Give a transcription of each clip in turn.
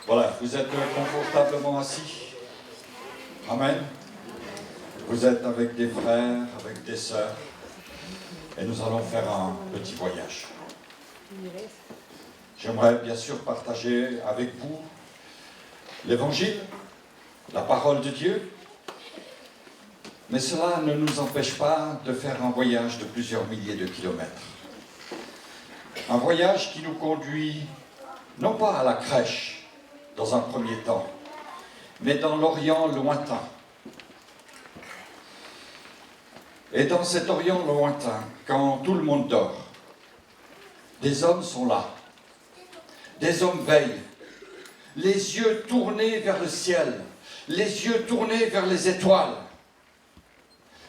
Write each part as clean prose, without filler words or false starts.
Voilà, vous êtes confortablement assis. Amen. Vous êtes avec des frères, avec des sœurs. Et nous allons faire un petit voyage. J'aimerais bien sûr partager avec vous l'Évangile, la parole de Dieu. Mais cela ne nous empêche pas de faire un voyage de plusieurs milliers de kilomètres. Un voyage qui nous conduit non pas à la crèche, dans un premier temps, mais dans l'Orient lointain. Et dans cet Orient lointain, quand tout le monde dort, des hommes sont là. Des hommes veillent, les yeux tournés vers le ciel, les yeux tournés vers les étoiles.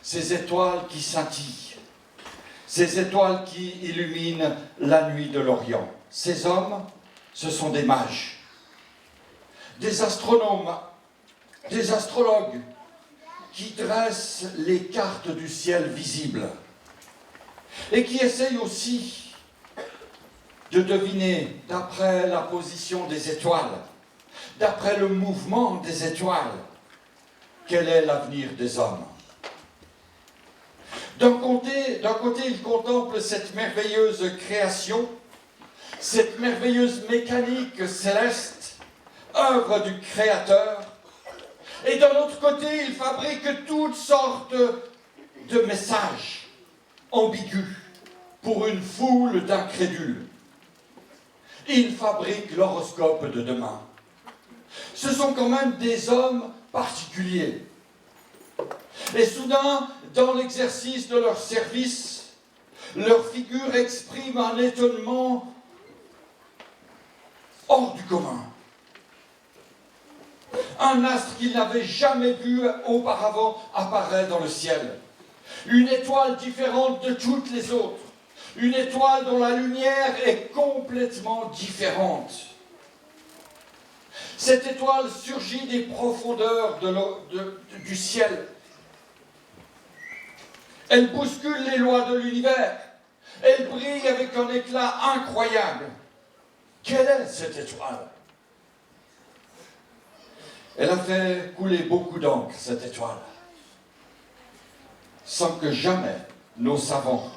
Ces étoiles qui scintillent, ces étoiles qui illuminent la nuit de l'Orient. Ces hommes, ce sont des mages, des astronomes, des astrologues qui dressent les cartes du ciel visibles et qui essayent aussi de deviner, d'après la position des étoiles, d'après le mouvement des étoiles, quel est l'avenir des hommes. D'un côté, ils contemplent cette merveilleuse création, cette merveilleuse mécanique céleste, œuvre du Créateur, et d'un autre côté, ils fabriquent toutes sortes de messages ambigus pour une foule d'incrédules. Ils fabriquent l'horoscope de demain. Ce sont quand même des hommes particuliers. Et soudain, dans l'exercice de leur service, leur figure exprime un étonnement hors du commun. Un astre qu'ils n'avaient jamais vu auparavant apparaît dans le ciel. Une étoile différente de toutes les autres. Une étoile dont la lumière est complètement différente. Cette étoile surgit des profondeurs du ciel. Elle bouscule les lois de l'univers. Elle brille avec un éclat incroyable. Quelle est cette étoile? Elle a fait couler beaucoup d'encre, cette étoile, sans que jamais nos savants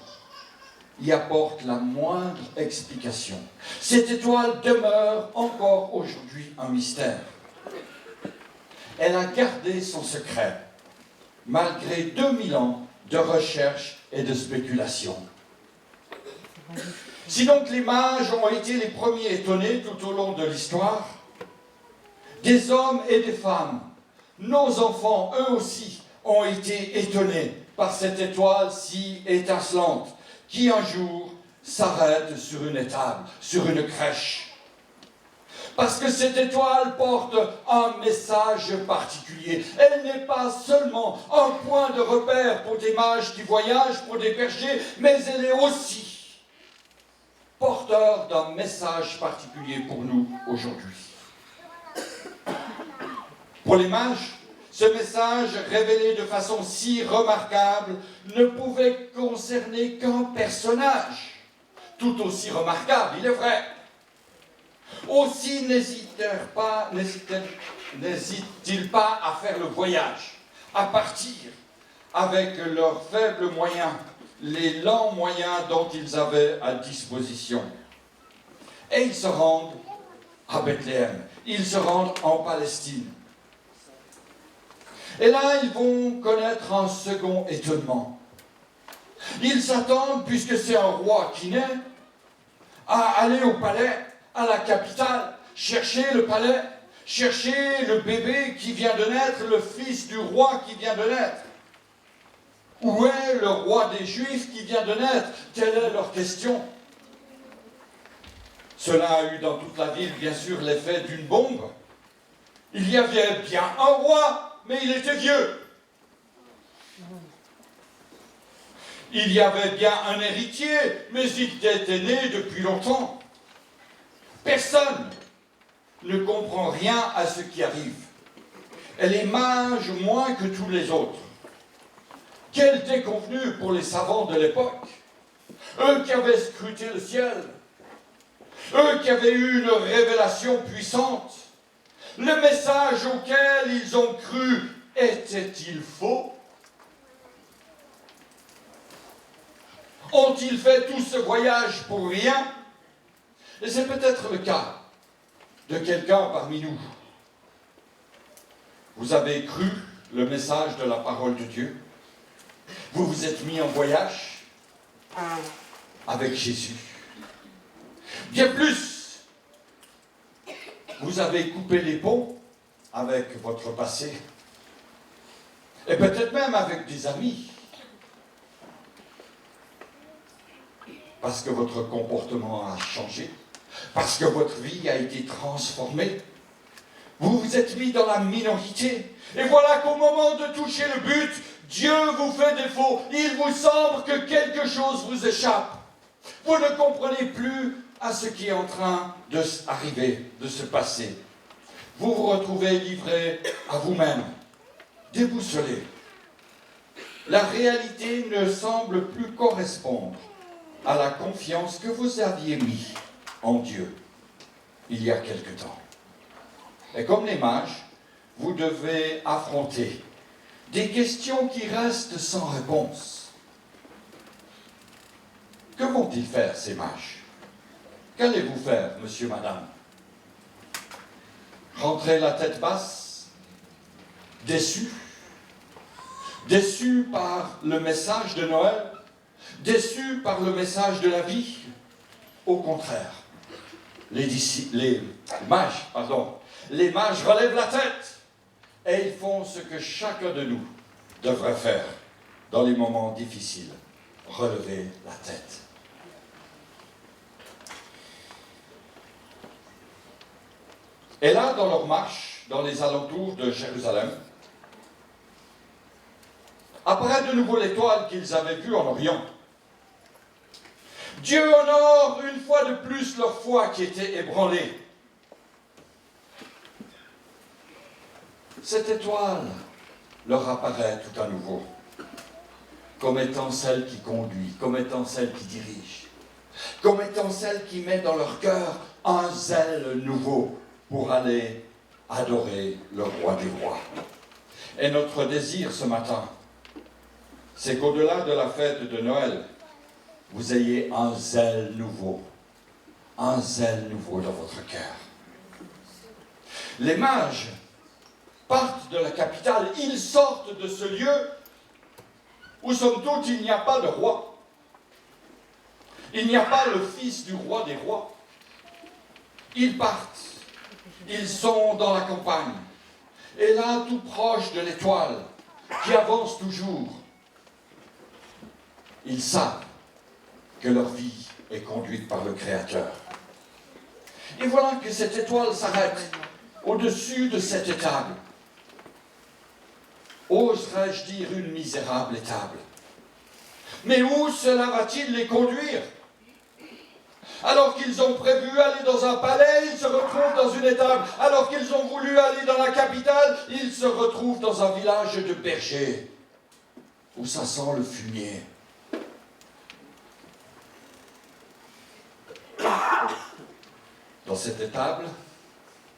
y apportent la moindre explication. Cette étoile demeure encore aujourd'hui un mystère. Elle a gardé son secret, malgré 2000 ans de recherche et de spéculation. Si donc les mages ont été les premiers étonnés tout au long de l'histoire, des hommes et des femmes, nos enfants, eux aussi, ont été étonnés par cette étoile si étincelante, qui un jour s'arrête sur une étable, sur une crèche. Parce que cette étoile porte un message particulier. Elle n'est pas seulement un point de repère pour des mages qui voyagent, pour des bergers, mais elle est aussi porteur d'un message particulier pour nous aujourd'hui. Pour les mages, ce message révélé de façon si remarquable ne pouvait concerner qu'un personnage, tout aussi remarquable, il est vrai. Aussi n'hésitent-ils pas à faire le voyage, à partir avec leurs faibles moyens, les lents moyens dont ils avaient à disposition. Et ils se rendent à Bethléem, ils se rendent en Palestine. Et là, ils vont connaître un second étonnement. Ils s'attendent, puisque c'est un roi qui naît, à aller au palais, à la capitale, chercher le palais, chercher le bébé qui vient de naître, le fils du roi qui vient de naître. Où est le roi des Juifs qui vient de naître? Telle est leur question. Cela a eu dans toute la ville, bien sûr, l'effet d'une bombe. Il y avait bien un roi, mais il était vieux. Il y avait bien un héritier, mais il était né depuis longtemps. Personne ne comprend rien à ce qui arrive. Et les mages moins que tous les autres. Quel déconvenu pour les savants de l'époque. Eux qui avaient scruté le ciel. Eux qui avaient eu une révélation puissante. Le message auquel ils ont cru était-il faux? Ont-ils fait tout ce voyage pour rien? Et c'est peut-être le cas de quelqu'un parmi nous. Vous avez cru le message de la parole de Dieu. Vous vous êtes mis en voyage avec Jésus. Bien plus, vous avez coupé les ponts avec votre passé. Et peut-être même avec des amis. Parce que votre comportement a changé. Parce que votre vie a été transformée. Vous vous êtes mis dans la minorité. Et voilà qu'au moment de toucher le but, Dieu vous fait défaut. Il vous semble que quelque chose vous échappe. Vous ne comprenez plus à ce qui est en train d'arriver, de se passer. Vous vous retrouvez livré à vous-même, déboussolé. La réalité ne semble plus correspondre à la confiance que vous aviez mis en Dieu il y a quelque temps. Et comme les mages, vous devez affronter des questions qui restent sans réponse. Que vont-ils faire, ces mages? Qu'allez-vous faire, monsieur, madame? Rentrer la tête basse, déçus? Déçus par le message de Noël? Déçus par le message de la vie? Au contraire, les mages relèvent la tête et ils font ce que chacun de nous devrait faire dans les moments difficiles, relever la tête. Et là, dans leur marche, dans les alentours de Jérusalem, apparaît de nouveau l'étoile qu'ils avaient vue en Orient. Dieu honore une fois de plus leur foi qui était ébranlée. Cette étoile leur apparaît tout à nouveau, comme étant celle qui conduit, comme étant celle qui dirige, comme étant celle qui met dans leur cœur un zèle nouveau pour aller adorer le roi des rois. Et notre désir ce matin, c'est qu'au-delà de la fête de Noël, vous ayez un zèle nouveau dans votre cœur. Les mages partent de la capitale, ils sortent de ce lieu où, somme toute, il n'y a pas de roi. Il n'y a pas le fils du roi des rois. Ils partent, ils sont dans la campagne. Et là, tout proche de l'étoile, qui avance toujours, ils savent que leur vie est conduite par le Créateur. Et voilà que cette étoile s'arrête au-dessus de cette étable. Oserais-je dire une misérable étable? Mais où cela va-t-il les conduire? Alors qu'ils ont prévu aller dans un palais, ils se retrouvent dans une étable. Alors qu'ils ont voulu aller dans la capitale, ils se retrouvent dans un village de bergers, où ça sent le fumier. Dans cette étable,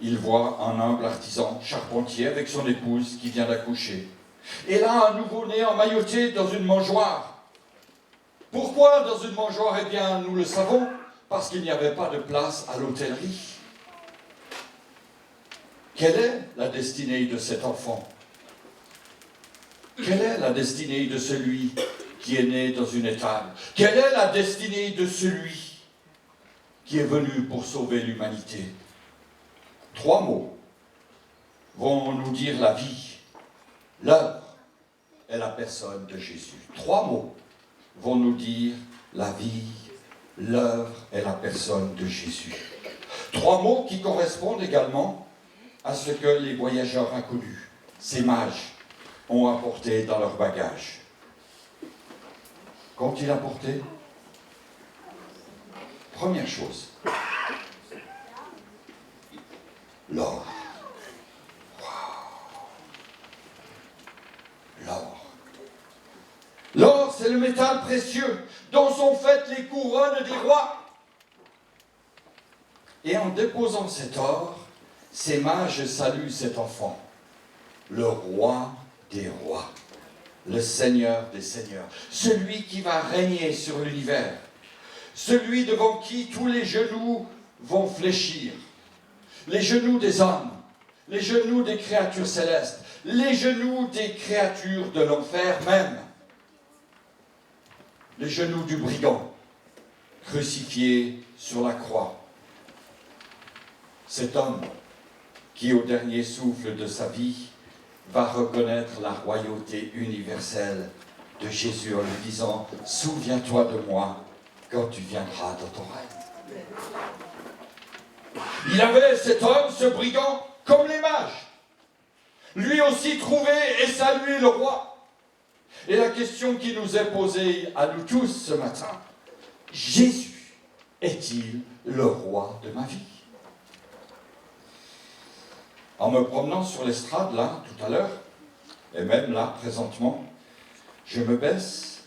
il voit un humble artisan charpentier avec son épouse qui vient d'accoucher. Et là, un nouveau-né emmailloté dans une mangeoire. Pourquoi dans une mangeoire? Eh bien, nous le savons, parce qu'il n'y avait pas de place à l'hôtellerie. Quelle est la destinée de cet enfant? Quelle est la destinée de celui qui est né dans une étable? Quelle est la destinée de celui qui est venu pour sauver l'humanité? 3 mots vont nous dire la vie, l'œuvre et la personne de Jésus. 3 mots vont nous dire la vie, l'œuvre et la personne de Jésus. 3 mots qui correspondent également à ce que les voyageurs inconnus, ces mages, ont apporté dans leur bagage. Qu'ont-ils apporté? Première chose, l'or. Wow. L'or. L'or, c'est le métal précieux dont sont faites les couronnes des rois. Et en déposant cet or, ces mages saluent cet enfant, le roi des rois, le Seigneur des seigneurs, celui qui va régner sur l'univers, celui devant qui tous les genoux vont fléchir, les genoux des hommes, les genoux des créatures célestes, les genoux des créatures de l'enfer même, les genoux du brigand crucifié sur la croix. Cet homme qui, au dernier souffle de sa vie, va reconnaître la royauté universelle de Jésus en lui disant « Souviens-toi de moi quand tu viendras dans ton règne. » Il avait, cet homme, ce brigand, comme les mages, lui aussi trouvé et salué le roi. Et la question qui nous est posée à nous tous ce matin, Jésus est-il le roi de ma vie? En me promenant sur l'estrade, là, tout à l'heure, et même là, présentement, je me baisse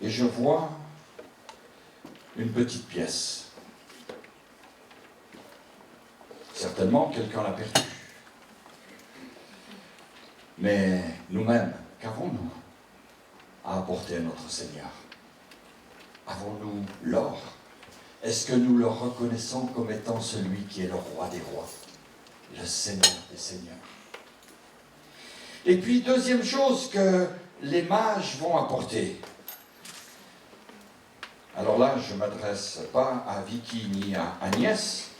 et je vois une petite pièce. Certainement, quelqu'un l'a perdue. Mais nous-mêmes, qu'avons-nous à apporter à notre Seigneur? Avons-nous l'or? Est-ce que nous le reconnaissons comme étant celui qui est le roi des rois, le Seigneur des seigneurs? Et puis, deuxième chose que les mages vont apporter. Alors là, je ne m'adresse pas à Vicky ni à Agnès,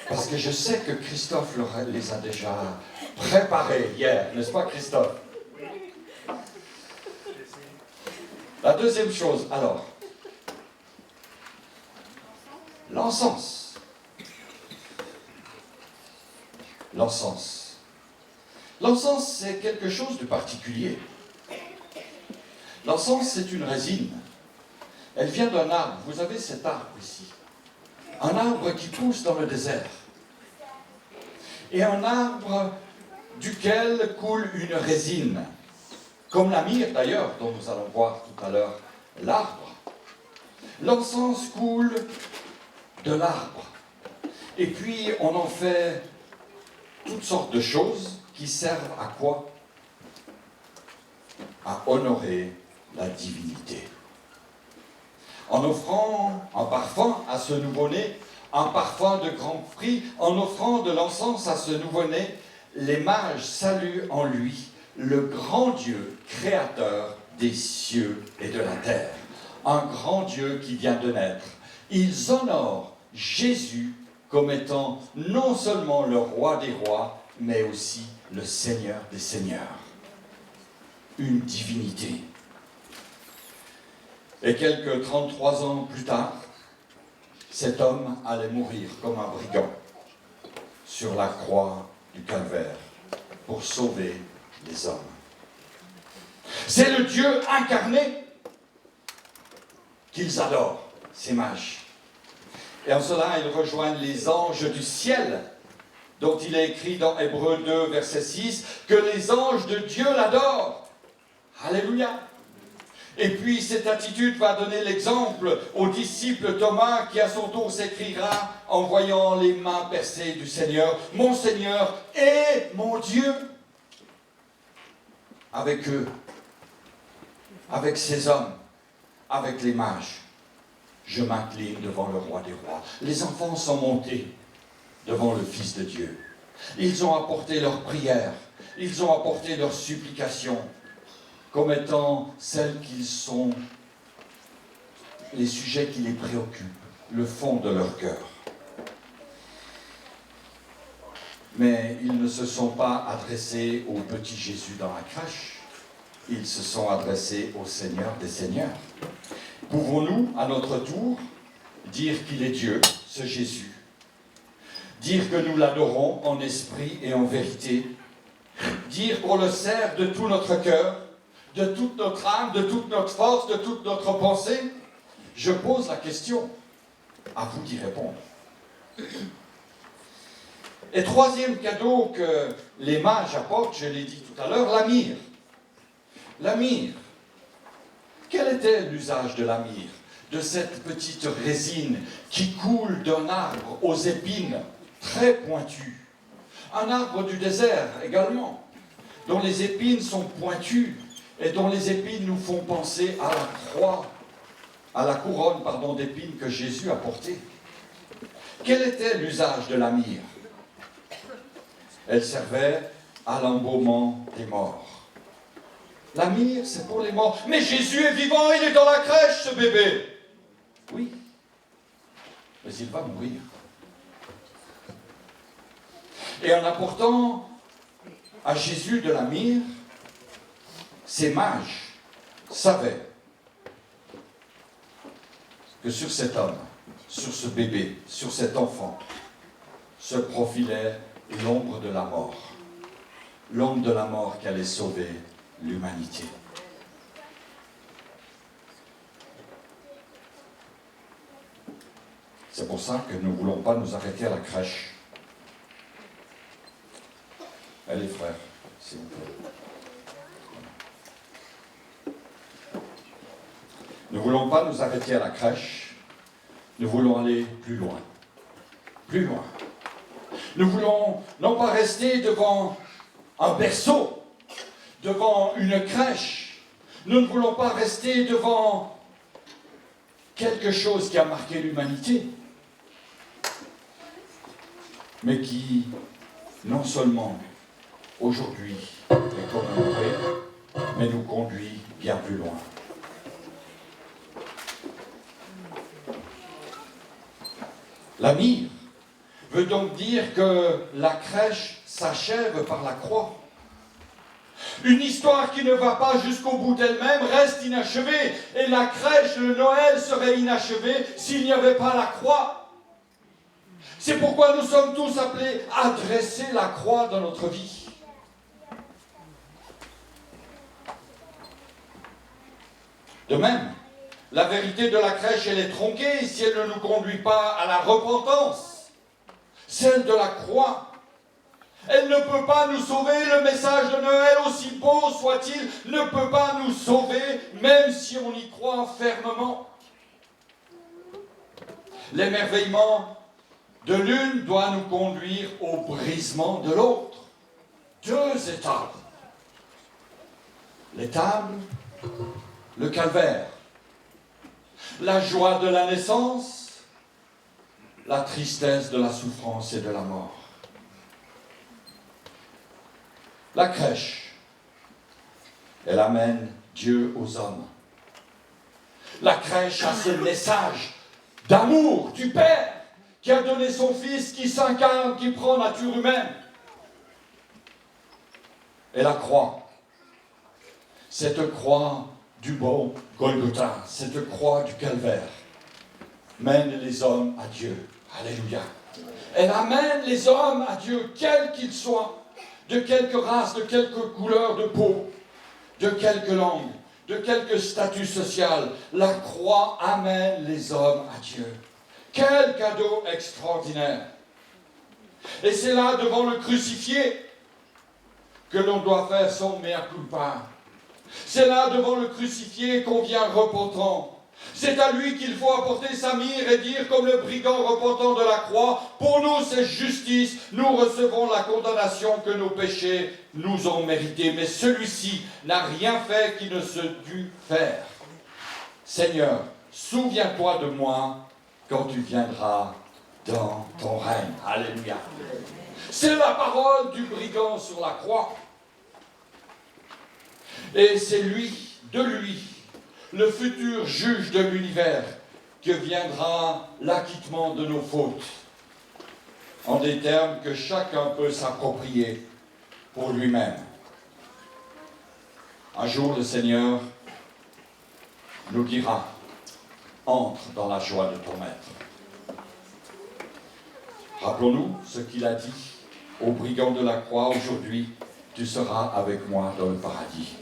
parce que je sais que Christophe les a déjà préparés hier, n'est-ce pas Christophe? La deuxième chose, alors, l'encens. L'encens. L'encens, c'est quelque chose de particulier. L'encens, c'est une résine. Elle vient d'un arbre. Vous avez cet arbre ici. Un arbre qui pousse dans le désert. Et un arbre duquel coule une résine. Comme la myrrhe d'ailleurs, dont nous allons voir tout à l'heure l'arbre. L'encens coule de l'arbre. Et puis on en fait toutes sortes de choses qui servent à quoi? À honorer la divinité. En offrant un parfum à ce nouveau-né, un parfum de grand prix, en offrant de l'encens à ce nouveau-né, les mages saluent en lui le grand Dieu créateur des cieux et de la terre. Un grand Dieu qui vient de naître. Ils honorent Jésus comme étant non seulement le roi des rois, mais aussi le Seigneur des seigneurs. Une divinité. Et quelques 33 ans plus tard, cet homme allait mourir comme un brigand sur la croix du calvaire pour sauver les hommes. C'est le Dieu incarné qu'ils adorent, ces mages. Et en cela, ils rejoignent les anges du ciel, dont il est écrit dans Hébreux 2, verset 6, que les anges de Dieu l'adorent. Alléluia. Et puis cette attitude va donner l'exemple au disciple Thomas qui à son tour s'écriera en voyant les mains percées du Seigneur, mon Seigneur et mon Dieu. Avec eux, avec ces hommes, avec les mages, je m'incline devant le roi des rois. Les enfants sont montés devant le Fils de Dieu. Ils ont apporté leurs prières, ils ont apporté leurs supplications, comme étant celles qui sont les sujets qui les préoccupent, le fond de leur cœur. Mais ils ne se sont pas adressés au petit Jésus dans la crèche, ils se sont adressés au Seigneur des Seigneurs. Pouvons-nous, à notre tour, dire qu'il est Dieu, ce Jésus? Dire que nous l'adorons en esprit et en vérité? Dire qu'on le sert de tout notre cœur, de toute notre âme, de toute notre force, de toute notre pensée? Je pose la question, à vous d'y répondre. Et troisième cadeau que les mages apportent, je l'ai dit tout à l'heure, la myrrhe. La myrrhe. Quel était l'usage de la myrrhe? de cette petite résine qui coule d'un arbre aux épines très pointues. Un arbre du désert également, dont les épines sont pointues et dont les épines nous font penser à la croix, à la couronne d'épines que Jésus a portée. Quel était l'usage de la myrrhe? Elle servait à l'embaumement des morts. La myrrhe, c'est pour les morts. Mais Jésus est vivant, il est dans la crèche, ce bébé. Oui, mais il va mourir. Et en apportant à Jésus de la myrrhe, ces mages savaient que sur cet homme, sur ce bébé, sur cet enfant, se profilait l'ombre de la mort. L'ombre de la mort qui allait sauver l'humanité. C'est pour ça que nous ne voulons pas nous arrêter à la crèche. Allez, frères, s'il vous plaît. Nous ne voulons pas nous arrêter à la crèche. Nous voulons aller plus loin. Plus loin. Nous voulons non pas rester devant un berceau, devant une crèche. Nous ne voulons pas rester devant quelque chose qui a marqué l'humanité, mais qui, non seulement aujourd'hui est commémoré, mais nous conduit bien plus loin. La myrrhe veut donc dire que la crèche s'achève par la croix. Une histoire qui ne va pas jusqu'au bout d'elle-même reste inachevée. Et la crèche de Noël serait inachevée s'il n'y avait pas la croix. C'est pourquoi nous sommes tous appelés à dresser la croix dans notre vie. De même, la vérité de la crèche, elle est tronquée si elle ne nous conduit pas à la repentance. Celle de la croix. Elle ne peut pas nous sauver, le message de Noël, aussi beau soit-il, ne peut pas nous sauver, même si on y croit fermement. L'émerveillement de l'une doit nous conduire au brisement de l'autre. Deux étapes. L'étable, le calvaire. La joie de la naissance, la tristesse de la souffrance et de la mort. La crèche, elle amène Dieu aux hommes. La crèche a ce message d'amour du Père qui a donné son Fils, qui s'incarne, qui prend nature humaine. Et la croix, cette croix du beau Golgotha, cette croix du calvaire, mène les hommes à Dieu. Alléluia. Elle amène les hommes à Dieu, quels qu'ils soient. De quelque race, de quelque couleur de peau, de quelque langue, de quelque statut social, la croix amène les hommes à Dieu. Quel cadeau extraordinaire! Et c'est là, devant le crucifié, que l'on doit faire son mea culpa. C'est là, devant le crucifié, qu'on vient repentant. C'est à lui qu'il faut apporter sa myrrhe et dire, comme le brigand repentant de la croix, pour nous c'est justice, nous recevons la condamnation que nos péchés nous ont mérité. Mais celui-ci n'a rien fait qui ne se dût faire. Seigneur, souviens-toi de moi quand tu viendras dans ton règne. Alléluia. C'est la parole du brigand sur la croix. Et c'est lui, de lui, le futur juge de l'univers, que viendra l'acquittement de nos fautes, en des termes que chacun peut s'approprier pour lui-même. Un jour, le Seigneur nous dira, entre dans la joie de ton maître. Rappelons-nous ce qu'il a dit au brigand de la croix, aujourd'hui, tu seras avec moi dans le paradis.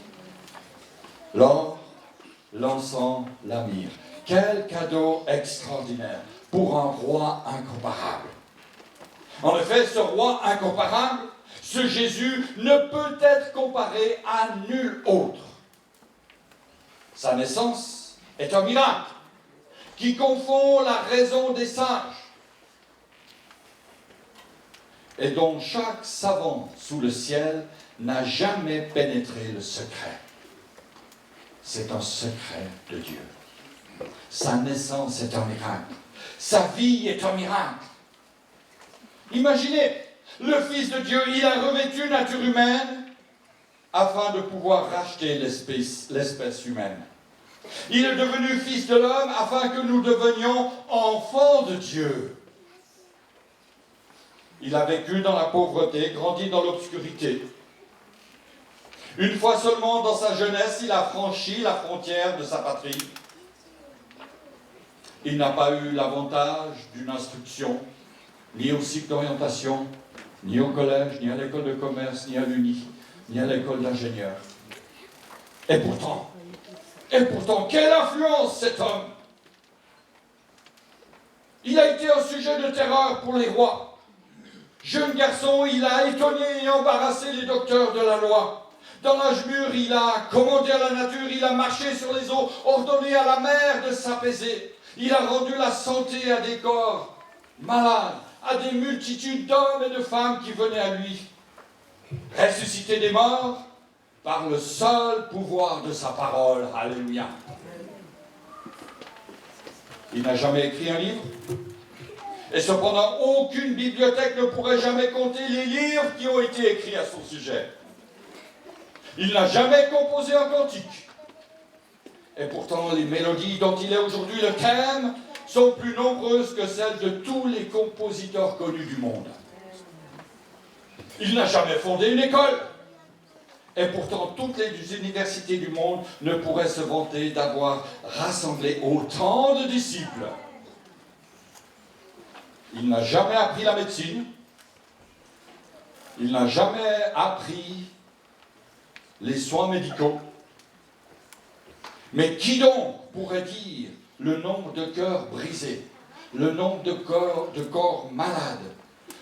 L'or, l'encens, la myrrhe. Quel cadeau extraordinaire pour un roi incomparable. En effet, ce roi incomparable, ce Jésus, ne peut être comparé à nul autre. Sa naissance est un miracle. qui confond la raison des sages, et dont chaque savant sous le ciel n'a jamais pénétré le secret. C'est un secret de Dieu. Sa naissance est un miracle. Sa vie est un miracle. Imaginez, le Fils de Dieu, il a revêtu nature humaine afin de pouvoir racheter l'espèce humaine. Il est devenu Fils de l'homme afin que nous devenions enfants de Dieu. Il a vécu dans la pauvreté, grandi dans l'obscurité. Une fois seulement dans sa jeunesse, il a franchi la frontière de sa patrie. Il n'a pas eu l'avantage d'une instruction, ni au cycle d'orientation, ni au collège, ni à l'école de commerce, ni à l'Uni, ni à l'école d'ingénieur. Et pourtant, quelle influence cet homme! Il a été un sujet de terreur pour les rois. Jeune garçon, il a étonné et embarrassé les docteurs de la loi. Dans l'âge mûr, il a commandé à la nature, il a marché sur les eaux, ordonné à la mer de s'apaiser. Il a rendu la santé à des corps malades, à des multitudes d'hommes et de femmes qui venaient à lui. Ressuscité des morts par le seul pouvoir de sa parole. Alléluia. Il n'a jamais écrit un livre. Et cependant, aucune bibliothèque ne pourrait jamais compter les livres qui ont été écrits à son sujet. Il n'a jamais composé un cantique. Et pourtant, les mélodies dont il est aujourd'hui le thème sont plus nombreuses que celles de tous les compositeurs connus du monde. Il n'a jamais fondé une école. Et pourtant, toutes les universités du monde ne pourraient se vanter d'avoir rassemblé autant de disciples. Il n'a jamais appris la médecine. Il n'a jamais appris les soins médicaux. Mais qui donc pourrait dire le nombre de cœurs brisés, le nombre de corps malades,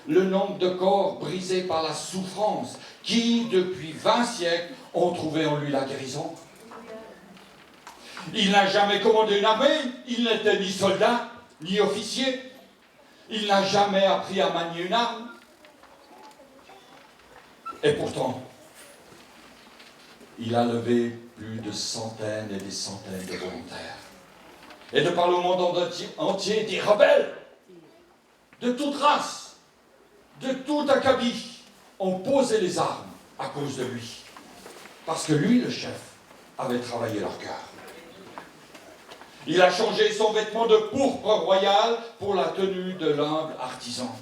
le nombre de corps brisés par la souffrance, qui, depuis 20 siècles, ont trouvé en lui la guérison? Il n'a jamais commandé une armée, il n'était ni soldat, ni officier. Il n'a jamais appris à manier une arme. Et pourtant, il a levé plus de centaines et des centaines de volontaires. Et de par le monde entier, des rebelles, de toute race, de tout acabit, ont posé les armes à cause de lui. Parce que lui, le chef, avait travaillé leur cœur. Il a changé son vêtement de pourpre royal pour la tenue de l'humble artisan.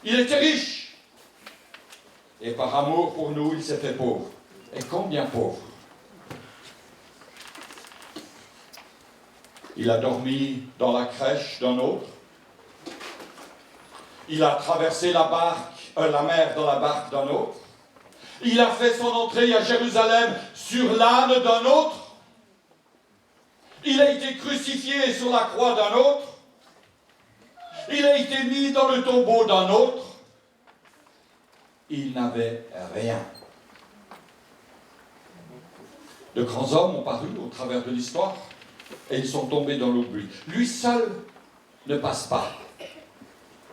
Il était riche. Et par amour pour nous, il s'est fait pauvre. Et combien pauvre? Il a dormi dans la crèche d'un autre. Il a traversé la mer dans la barque d'un autre. Il a fait son entrée à Jérusalem sur l'âne d'un autre. Il a été crucifié sur la croix d'un autre. Il a été mis dans le tombeau d'un autre. Il n'avait rien. De grands hommes ont paru au travers de l'histoire et ils sont tombés dans l'oubli. Lui seul ne passe pas.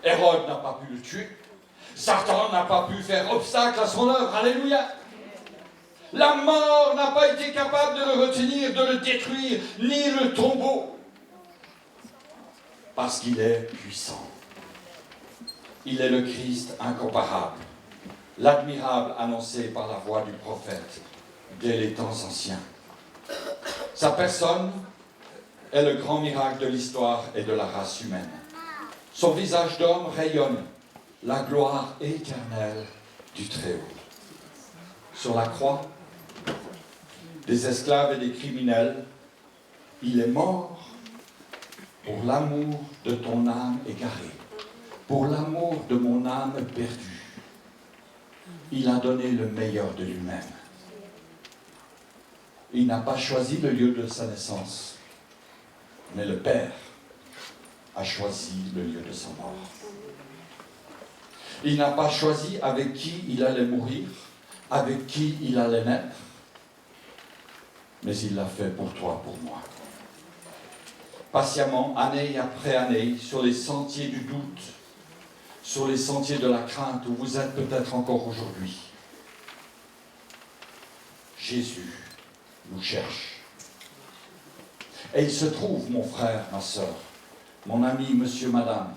Hérode n'a pas pu le tuer. Satan n'a pas pu faire obstacle à son œuvre. Alléluia. La mort n'a pas été capable de le retenir, de le détruire, ni le tombeau. Parce qu'il est puissant. Il est le Christ incomparable, l'admirable annoncé par la voix du prophète dès les temps anciens. Sa personne est le grand miracle de l'histoire et de la race humaine. Son visage d'homme rayonne la gloire éternelle du Très-Haut. Sur la croix, des esclaves et des criminels, il est mort pour l'amour de ton âme égarée, pour l'amour de mon âme perdue. Il a donné le meilleur de lui-même. Il n'a pas choisi le lieu de sa naissance, mais le Père a choisi le lieu de sa mort. Il n'a pas choisi avec qui il allait mourir, avec qui il allait naître, mais il l'a fait pour toi, pour moi. patiemment, année après année, sur les sentiers du doute, sur les sentiers de la crainte où vous êtes peut-être encore aujourd'hui. Jésus nous cherche. Et il se trouve, mon frère, ma sœur, mon ami, monsieur, madame,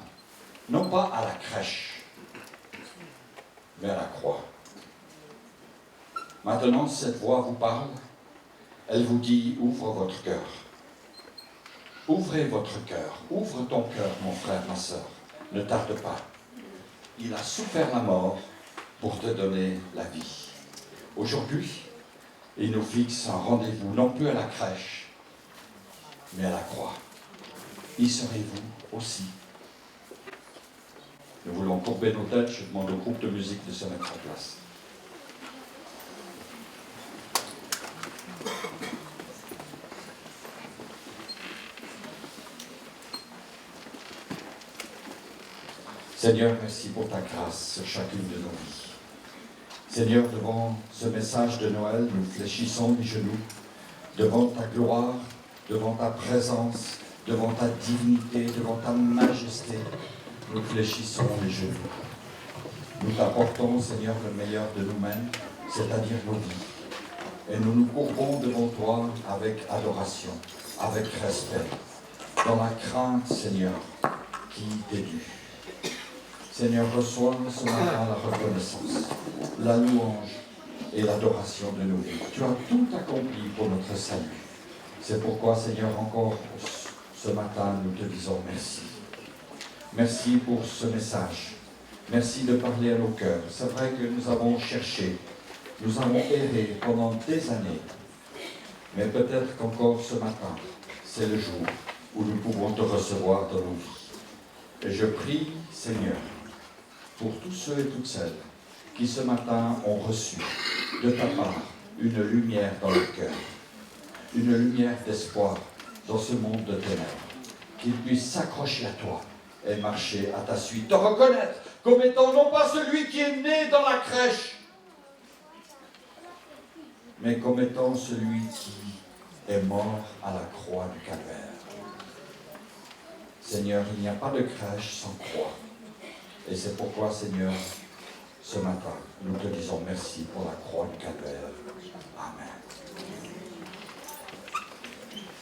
non pas à la crèche, mais à la croix. Maintenant, cette voix vous parle, elle vous dit, ouvre votre cœur. Ouvrez votre cœur, ouvre ton cœur, mon frère, ma sœur, ne tarde pas. Il a souffert la mort pour te donner la vie. Aujourd'hui, il nous fixe un rendez-vous, non plus à la crèche, mais à la croix. Y serez-vous aussi? Nous voulons courber nos têtes, je demande au groupe de musique de se mettre en place. Seigneur, merci pour ta grâce sur chacune de nos vies. Seigneur, devant ce message de Noël, nous fléchissons les genoux devant ta gloire, devant ta présence, devant ta dignité, devant ta majesté. Nous fléchissons les genoux. Nous t'apportons, Seigneur, le meilleur de nous-mêmes, c'est-à-dire nos vies. Et nous nous courbons devant toi avec adoration, avec respect, dans la crainte, Seigneur, qui t'est due. Seigneur, reçois ce matin la reconnaissance, la louange et l'adoration de nos vies. Tu as tout accompli pour notre salut. C'est pourquoi, Seigneur, encore ce matin, nous te disons merci. Merci pour ce message. Merci de parler à nos cœurs. C'est vrai que nous avons cherché, nous avons erré pendant des années. Mais peut-être qu'encore ce matin, c'est le jour où nous pouvons te recevoir dans nos vies. Et je prie, Seigneur, pour tous ceux et toutes celles qui ce matin ont reçu de ta part une lumière dans leur cœur, une lumière d'espoir dans ce monde de ténèbres, qu'ils puissent s'accrocher à toi et marcher à ta suite, te reconnaître comme étant non pas celui qui est né dans la crèche, mais comme étant celui qui est mort à la croix du calvaire. Seigneur, il n'y a pas de crèche sans croix. Et c'est pourquoi, Seigneur, ce matin, nous te disons merci pour la croix du calvaire. Amen.